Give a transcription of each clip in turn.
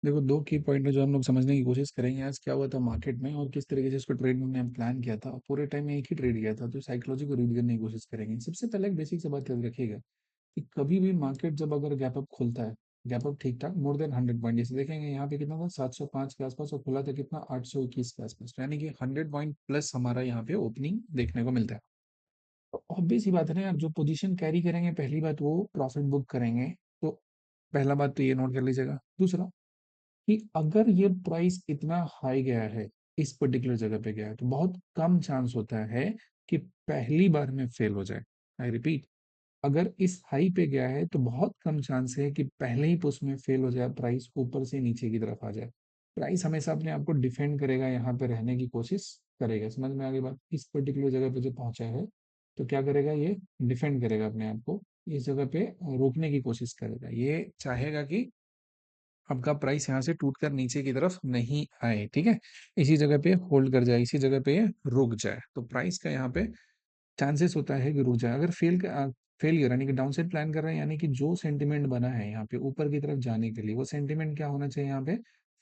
देखो, 2 की पॉइंट है जो हम लोग समझने की कोशिश करेंगे आज क्या हुआ था मार्केट में और किस तरीके से इसको ट्रेड में हमने प्लान किया था। पूरे टाइम में एक ही ट्रेड किया था, तो साइकोलॉजी को रीड करने की कोशिश करेंगे। सबसे पहले एक बेसिक सा बात याद रखिएगा कि कभी भी मार्केट जब अगर गैप अप खुलता है, गैप अप ठीक-ठाक मोर देन 100 पॉइंट जैसे देखेंगे यहाँ पे कितना था 705 के आसपास और खुला था कितना 821 के आसपास। तो यानी कि 100 पॉइंट प्लस हमारा यहाँ पे ओपनिंग देखने को मिलता है। तो ऑब्वियस सी बात है ना यार, जो पोजीशन कैरी करेंगे पहली बात वो प्रॉफिट बुक करेंगे। तो पहला बात तो ये नोट कर लीजिएगा। दूसरा कि अगर ये प्राइस इतना हाई गया है, इस पर्टिकुलर जगह पे गया है, तो बहुत कम चांस होता है कि पहली बार में फेल हो जाए। आई रिपीट, अगर इस हाई पे गया है तो बहुत कम चांस है कि पहले ही पुश में फेल हो जाए, प्राइस ऊपर से नीचे की तरफ आ जाए। प्राइस हमेशा अपने आप को डिफेंड करेगा, यहाँ पे रहने की कोशिश करेगा। समझ में आ गई बात? इस पर्टिकुलर जगह पे जो पहुंचा है तो क्या करेगा, ये डिफेंड करेगा अपने आप को, इस जगह पे रोकने की कोशिश करेगा। ये चाहेगा कि आपका प्राइस यहाँ से टूटकर नीचे की तरफ नहीं आए, ठीक है? इसी जगह पे होल्ड कर जाए, इसी जगह पे ये रुक जाए। तो प्राइस का यहाँ पे चांसेस होता है कि रुक जाए। अगर फेलियर यानी कि डाउनसाइड प्लान कर रहे हैं, यानी कि जो सेंटीमेंट बना है यहाँ पे ऊपर की तरफ जाने के लिए, वो सेंटीमेंट क्या होना चाहिए यहाँ पे?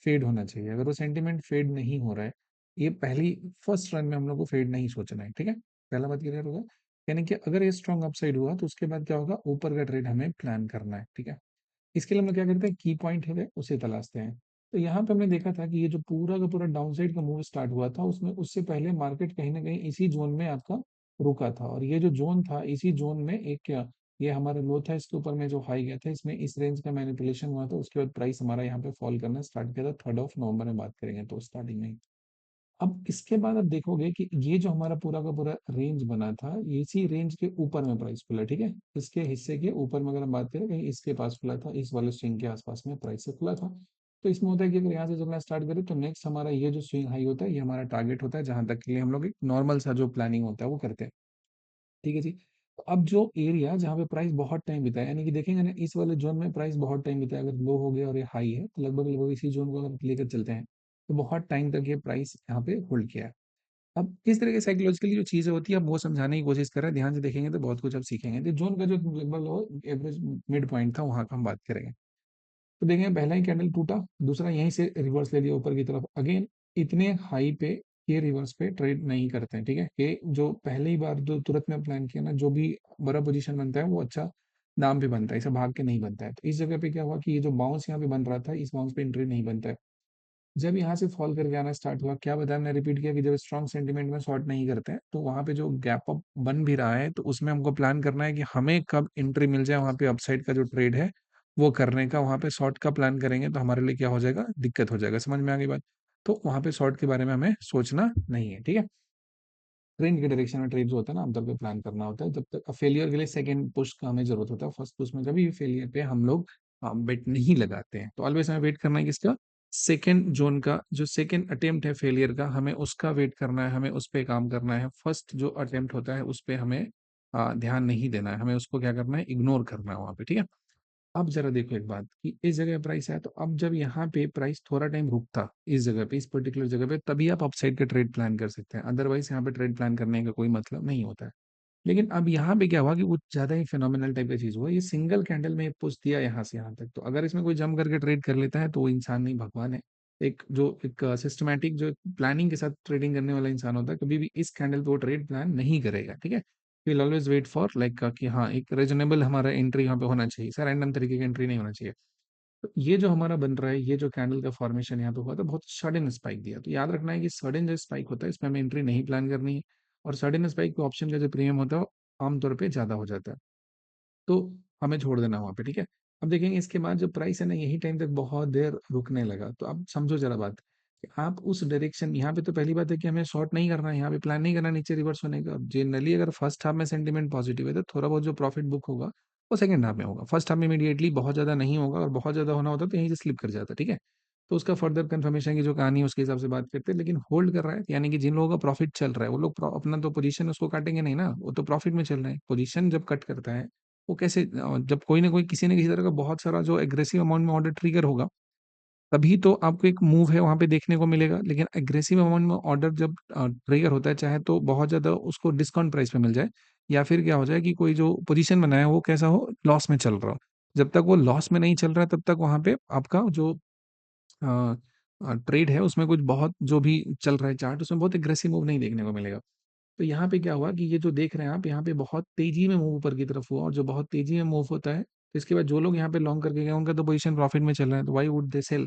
फेड होना चाहिए। अगर वो सेंटीमेंट फेड नहीं हो रहा है, ये पहली फर्स्ट रन में हम लोग को फेड नहीं सोचना है, ठीक है? पहला बात क्लियर होगा? यानी कि अगर ये स्ट्रॉन्ग अपसाइड हुआ तो उसके बाद क्या होगा, ऊपर का ट्रेड हमें प्लान करना है, ठीक है? इसके लिए हम लोग क्या करते हैं, की पॉइंट है उसे तलाशते हैं। तो यहाँ पे हमने देखा था कि ये जो पूरा का पूरा डाउनसाइड का मूव स्टार्ट हुआ था, उसमें उससे पहले मार्केट कहीं ना कहीं इसी जोन में आपका रुका था, और ये जो जोन था इसी जोन में एक क्या, ये हमारा लो था, इसके ऊपर में जो हाई गया था, इसमें इस रेंज का मैनिपुलेशन हुआ था। उसके बाद प्राइस हमारा यहाँ पे फॉल करना स्टार्ट किया था 3 नवंबर में बात करेंगे तो स्टार्टिंग में ही। अब इसके बाद आप देखोगे कि ये जो हमारा पूरा का पूरा रेंज बना था, इसी रेंज के ऊपर में प्राइस खुला, ठीक है? इसके हिस्से के ऊपर में अगर हम बात करें, कहीं इसके पास खुला था, इस वाले स्विंग के आसपास में प्राइस से खुला था। तो इसमें होता है कि अगर यहाँ से चलना स्टार्ट करें तो नेक्स्ट हमारा ये जो स्विंग हाई होता है, ये हमारा टारगेट होता है, जहां तक के लिए हम लोग एक नॉर्मल सा जो प्लानिंग होता है वो करते हैं। ठीक है जी। तो अब जो एरिया जहाँ पे प्राइस बहुत टाइम बिताया, यानी कि देखेंगे ना, इस वाले जोन में प्राइस बहुत टाइम बिताया, अगर लो हो गया और ये हाई है तो लगभग लगभग इसी जोन को अगर लेकर चलते हैं तो बहुत टाइम तक ये प्राइस यहाँ पे होल्ड किया है। अब किस तरह के साइकोलॉजिकली जो चीज़ें होती है, अब वो समझाने की कोशिश कर रहे हैं। ध्यान से देखेंगे तो बहुत कुछ अब सीखेंगे। तो जोन का जो लगभग एवरेज मिड पॉइंट था, वहाँ का हम बात करेंगे। तो देखेंगे पहला ही कैंडल टूटा, दूसरा यहीं से रिवर्स ले लिया ऊपर की तरफ। अगेन इतने हाई पे ये रिवर्स पे ट्रेड नहीं करते हैं, ठीक है? ये जो पहली बार जो तुरंत में प्लान किया ना, जो भी बड़ा पोजीशन बनता है वो अच्छा दाम पे बनता है, इसे भाग के नहीं बनता है। तो इस जगह पे क्या हुआ कि ये जो बाउंस यहाँ पे बन रहा था, इस बाउंस पे एंट्री नहीं बनता है। जब यहाँ से फॉल करके आना स्टार्ट हुआ, क्या बताया, मैंने रिपीट किया कि जब स्ट्रॉन्ग सेंटीमेंट में शॉर्ट नहीं करते हैं तो वहां पे जो गैप अप बन भी रहा है, तो उसमें हमको प्लान करना है कि हमें कब एंट्री मिल जाए वहां पे, अपसाइड का जो ट्रेड है वो करने का। वहां पे शॉर्ट का प्लान करेंगे तो हमारे लिए क्या हो जाएगा, दिक्कत हो जाएगा। समझ में आ गई बात? तो वहां पे शॉर्ट के बारे में हमें सोचना नहीं है, ठीक है? ट्रेंड के डायरेक्शन में ट्रेड जो होता है ना, आमतौर पे प्लान करना होता है। जब तक फेलियर के लिए सेकंड पुश का हमें जरूरत होता है, फर्स्ट पुश में कभी भी फेलियर पे हम लोग बेट नहीं लगाते हैं। तो ऑलवेज हमें वेट करना है किसका, सेकंड जोन का, जो सेकंड अटेम्प्ट है फेलियर का, हमें उसका वेट करना है, हमें उस पर काम करना है। फर्स्ट जो अटेम्प्ट होता है उस पर हमें ध्यान नहीं देना है, हमें उसको क्या करना है, इग्नोर करना है वहां पे, ठीक है? अब जरा देखो एक बात कि इस जगह प्राइस है, तो अब जब यहाँ पे प्राइस थोड़ा टाइम रुकता इस जगह पे, इस पर्टिकुलर जगह पे, तभी आप अपसाइड का ट्रेड प्लान कर सकते हैं। अदरवाइज यहाँ पे ट्रेड प्लान करने का कोई मतलब नहीं होता है। लेकिन अब यहाँ पे क्या हुआ कि कुछ ज्यादा ही फिनोमिनल टाइप का चीज हुआ। ये सिंगल कैंडल में पुश दिया यहाँ से यहाँ तक, तो अगर इसमें कोई जम करके ट्रेड कर लेता है तो वो इंसान नहीं, भगवान है। एक सिस्टमैटिक जो प्लानिंग के साथ ट्रेडिंग करने वाला इंसान होता है, कभी भी इस कैंडल पे वो ट्रेड प्लान नहीं करेगा, ठीक है? Will always wait for like कि हाँ, एक रीजनेबल हमारा एंट्री यहाँ पे होना चाहिए सर, रैंडम तरीके की एंट्री नहीं होना चाहिए। तो ये जो हमारा बन रहा है, ये जो कैंडल का फॉर्मेशन यहाँ पे हुआ था, बहुत सडन स्पाइक दिया। तो याद रखना है कि सडन जो स्पाइक होता है इसमें हमें एंट्री नहीं प्लान करनी है। और सडन स्पाइक पे ऑप्शन का जो प्रीमियम होता है वो आमतौर पे ज्यादा हो जाता है, तो हमें छोड़ देना वहां पे, ठीक है? अब देखेंगे इसके बाद जो प्राइस है ना, यही टाइम तक बहुत देर रुकने लगा। तो अब समझो जरा बात कि आप उस डायरेक्शन, यहाँ पे तो पहली बात है कि हमें शॉर्ट नहीं करना है, यहाँ पे प्लान नहीं करना नीचे रिवर्स होने का। जनरली अगर फर्स्ट हाफ में सेंटीमेंट पॉजिटिव है तो थोड़ा बहुत जो प्रॉफिट बुक होगा वो सेकंड हाफ में होगा। फर्स्ट हाफ में इमीडिएटली बहुत ज्यादा नहीं होगा, और बहुत ज्यादा होना होता तो यहीं से स्लिप कर जाता, ठीक है? तो उसका फर्दर कंफर्मेशन की जो कहानी है उसके हिसाब से बात करते हैं। लेकिन होल्ड कर रहा है यानी कि जिन लोगों का प्रॉफिट चल रहा है वो लोग अपना तो पोजीशन उसको काटेंगे नहीं ना, वो तो प्रॉफिट में चल रहे हैं। पोजीशन जब कट करता है वो कैसे, जब कोई ना कोई किसी न किसी तरह का बहुत सारा जो एग्रेसिव अमाउंट में ऑर्डर ट्रिगर होगा, तभी तो आपको एक मूव है वहां पे देखने को मिलेगा। लेकिन एग्रेसिव अमाउंट में ऑर्डर जब ट्रिगर होता है, चाहे तो बहुत ज्यादा उसको डिस्काउंट प्राइस पे मिल जाए, या फिर क्या हो जाए कि कोई जो पोजीशन बनाया है वो कैसा हो, लॉस में चल रहा हो, जब तक वो लॉस में नहीं चल रहा है तब तक वहां पे आपका जो ट्रेड है उसमें कुछ बहुत जो भी चल रहा है चार्ट उसमें बहुत एग्रेसिव मूव नहीं देखने को मिलेगा। तो यहाँ पे क्या हुआ कि ये जो देख रहे हैं आप यहाँ पे बहुत तेजी में मूव ऊपर की तरफ हुआ, और जो बहुत तेजी में मूव होता है तो इसके बाद जो लोग यहाँ पे लॉन्ग करके गए उनका तो पोजीशन प्रॉफिट में चल रहा है, तो वाई वुड दे सेल।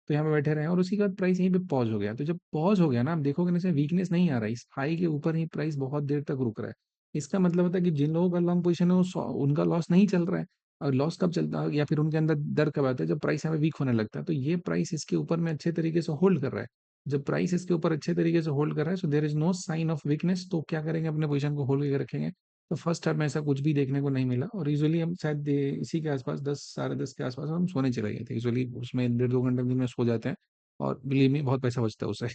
तो यहाँ पे बैठे रहे और उसके बाद प्राइस यहीं पे पॉज हो गया। तो जब पॉज हो गया ना, आप देखोगे ना इसमें वीकनेस नहीं आ रहा है, इस हाई के ऊपर ही प्राइस बहुत देर तक रुक रहा है। इसका मतलब होता है कि जिन लोगों का लॉन्ग पोजीशन है उनका लॉस नहीं चल रहा है। और लॉस कब चलता है या फिर उनके अंदर डर कब आता है, जब प्राइस यहाँ पे वीक होने लगता है। तो ये प्राइस इसके ऊपर में अच्छे तरीके से होल्ड कर रहा है। जब प्राइस इसके ऊपर अच्छे तरीके से होल्ड कर रहा है, so there is no sign of weakness, तो क्या करेंगे, अपने पोजीशन को होल्ड करके रखेंगे। तो फर्स्ट हाफ में ऐसा कुछ भी देखने को नहीं मिला, और यूजुअली हम शायद इसी के आसपास 10 साढ़े 10 के आसपास हम सोने चले गए थे। यूजुअली उसमें 1.5 2 घंटे दिन में सो जाते हैं, और बिलीव मी बहुत पैसा बचता है उससे।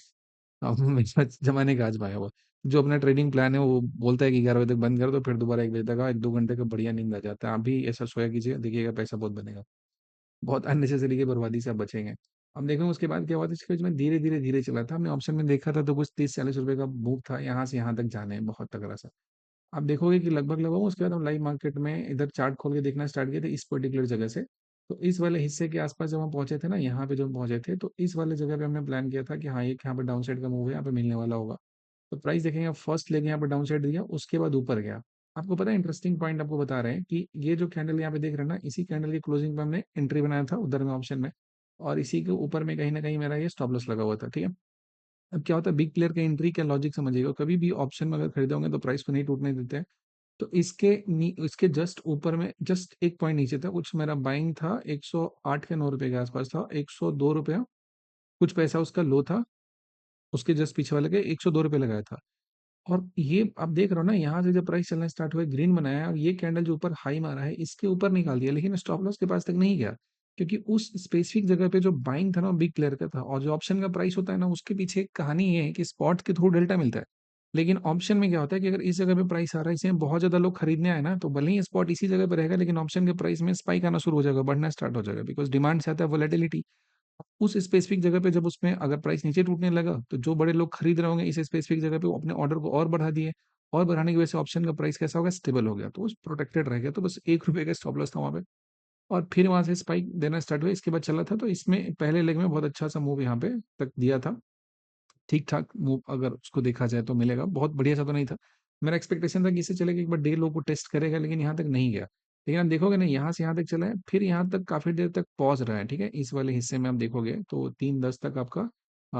अब मेरा जमाने का आजमाया हुआ। जो अपना ट्रेडिंग प्लान है वो बोलता है कि 11 बजे तक बंद कर दो, फिर दोबारा 1 बजे तक आओ, 1 2 घंटे का बढ़िया नींद आ जाता है। आप भी ऐसा सोया कीजिए, देखिएगा पैसा बहुत बनेगा। बहुत अननेसेसरी की बर्बादी से आप बचेंगे। अब देखो उसके बाद क्या हुआ था, इसके बीच में धीरे धीरे धीरे चला था, हमने ऑप्शन में देखा था तो कुछ 30 40 रुपए का मूव था, यहाँ से यहाँ तक जाने हैं बहुत तगड़ा सा। आप देखोगे कि लगभग लगभग उसके बाद हम लाइव मार्केट में इधर चार्ट खोल के देखना स्टार्ट किए थे इस पर्टिकुलर जगह से। तो इस वाले हिस्से के आसपास जब हम पहुंचे थे ना, यहाँ पे जब हम पहुंचे थे तो इस वाले जगह पे हमने प्लान किया था कि हाँ, ये यहाँ पे डाउन साइड का मूव है, यहाँ पे मिलने वाला होगा। तो प्राइस देखेंगे, फर्स्ट लेके यहाँ पे डाउन साइड दिया, उसके बाद ऊपर गया। आपको पता है, इंटरेस्टिंग पॉइंट आपको बता रहे हैं कि ये जो कैंडल यहाँ पे देख रहे हैं ना, इसी कैंडल की क्लोजिंग पे हमने एंट्री बनाया था उधर में ऑप्शन में, और इसी के ऊपर में कहीं ना कहीं मेरा ये स्टॉप लॉस लगा हुआ था, ठीक है। अब क्या होता है, बिग प्लेयर का एंट्री का लॉजिक समझिएगा, कभी भी ऑप्शन में अगर खरीदे होंगे तो प्राइस को नहीं टूटने देते हैं। तो इसके जस्ट ऊपर में, जस्ट एक पॉइंट नीचे था, कुछ मेरा बाइंग था 108 के 9 रुपए के आसपास था, 102 रुपया कुछ पैसा उसका लो था। उसके जस्ट पीछे वाले के 102 रुपये लगाया था। और ये आप देख रहे हो ना, यहाँ से जब प्राइस चलना स्टार्ट हुआ, ग्रीन बनाया है, और ये कैंडल जो ऊपर हाई मारा है इसके ऊपर निकाल दिया, लेकिन स्टॉप लॉस के पास तक नहीं गया। क्योंकि उस स्पेसिफिक जगह पे जो बाइंग था ना बिग प्लेयर का था, और जो ऑप्शन का प्राइस होता है ना उसके पीछे एक कहानी ये है कि स्पॉट के थ्रू डेल्टा मिलता है। लेकिन ऑप्शन में क्या होता है कि अगर इस जगह पे प्राइस आ रहा है, इसे बहुत ज्यादा लोग खरीदने आए ना, तो भले ही स्पॉट इसी जगह पे रहेगा लेकिन ऑप्शन के प्राइस में स्पाइक आना शुरू हो जाएगा, बढ़ना स्टार्ट हो जाएगा, बिकॉज डिमांड से आता है वोलेटिलिटी। उस स्पेसिफिक जगह पे जब उसमें अगर प्राइस नीचे टूटने लगा, तो जो बड़े लोग खरीद रहे होंगे इस स्पेसिफिक जगह पे, वो अपने ऑर्डर को और बढ़ा दिए, और बढ़ाने की वजह से ऑप्शन का प्राइस कैसा होगा, स्टेबल हो गया, तो उस प्रोटेक्टेड रह गया। तो बस 1 रुपए का स्टॉप लॉस था वहां पे, और फिर वहां से स्पाइक देना स्टार्ट हुआ, इसके बाद चला था। तो इसमें पहले लेग में बहुत अच्छा सा मूव यहाँ पे तक दिया था, ठीक ठाक मूव अगर उसको देखा जाए तो मिलेगा, बहुत बढ़िया सा तो नहीं था। मेरा एक्सपेक्टेशन था कि इससे चलेगा, एक बार डे लो को टेस्ट करेगा, लेकिन यहाँ तक नहीं गया। लेकिन आप देखोगे ना, यहाँ से यहाँ तक चला है, फिर यहाँ तक काफी देर तक पॉज रहा है, ठीक है। इस वाले हिस्से में आप देखोगे तो 3:10 तक आपका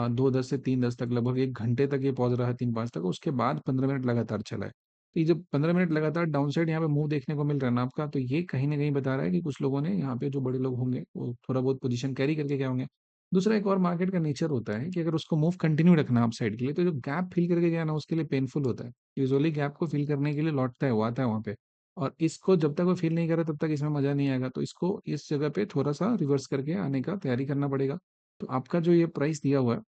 2:10 से 3:10 तक लगभग 1 घंटे तक ये पॉज रहा है, 3 5 तक, उसके बाद 15 मिनट लगातार चला है। तो ये जब 15 मिनट लगातार डाउन साइड यहाँ पे मूव देखने को मिल रहा है ना आपका, तो ये कहीं ना कहीं बता रहा है कि कुछ लोगों ने यहाँ पे, जो बड़े लोग होंगे, वो थोड़ा बहुत पोजीशन कैरी करके गए होंगे। दूसरा, एक और मार्केट का नेचर होता है कि अगर उसको मूव कंटिन्यू रखना अप साइड के लिए, तो जो गैप फिल करके गया ना उसके लिए पेनफुल होता है। यूजुअली गैप को फिल करने के लिए लौटता है, वो आता है वहां पे। और इसको जब तक वो फील नहीं करे तब तक इसमें मजा नहीं आएगा, तो इसको इस जगह पे थोड़ा सा रिवर्स करके आने का तैयारी करना पड़ेगा। तो आपका जो ये प्राइस दिया हुआ है,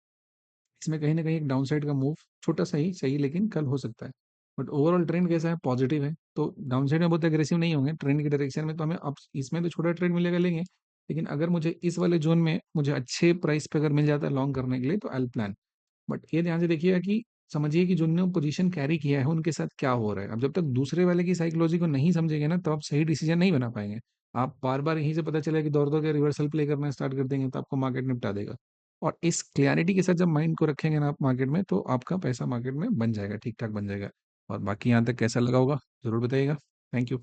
इसमें कहीं ना कहीं एक डाउन साइड का मूव छोटा सा ही सही, लेकिन कल हो सकता है। बट ओवरऑल ट्रेंड कैसा है, पॉजिटिव है। तो डाउन साइड में बहुत एग्रेसिव नहीं होंगे ट्रेंड की डायरेक्शन में, तो हमें अब इसमें तो छोटा ट्रेंड मिलेगा लेंगे। लेकिन अगर मुझे इस वाले जोन में मुझे अच्छे प्राइस पे अगर मिल जाता है लॉन्ग करने के लिए, तो आई प्लान। बट ये ध्यान से देखिएगा कि समझिए कि जिनने पोजीशन कैरी किया है उनके साथ क्या हो रहा है। अब जब तक दूसरे वाले की साइकोलॉजी को नहीं समझेंगे ना, तो आप सही डिसीजन नहीं बना पाएंगे। आप बार बार यहीं से पता चला कि दौड़ दौड़ के रिवर्सल प्ले करना स्टार्ट कर देंगे, तो आपको मार्केट निपटा देगा। और इस क्लियरिटी के साथ जब माइंड को रखेंगे ना आप मार्केट में, तो आपका पैसा मार्केट में बन जाएगा, ठीक ठाक बन जाएगा। और बाकी यहाँ तक कैसा लगा होगा जरूर बताइएगा। Thank you.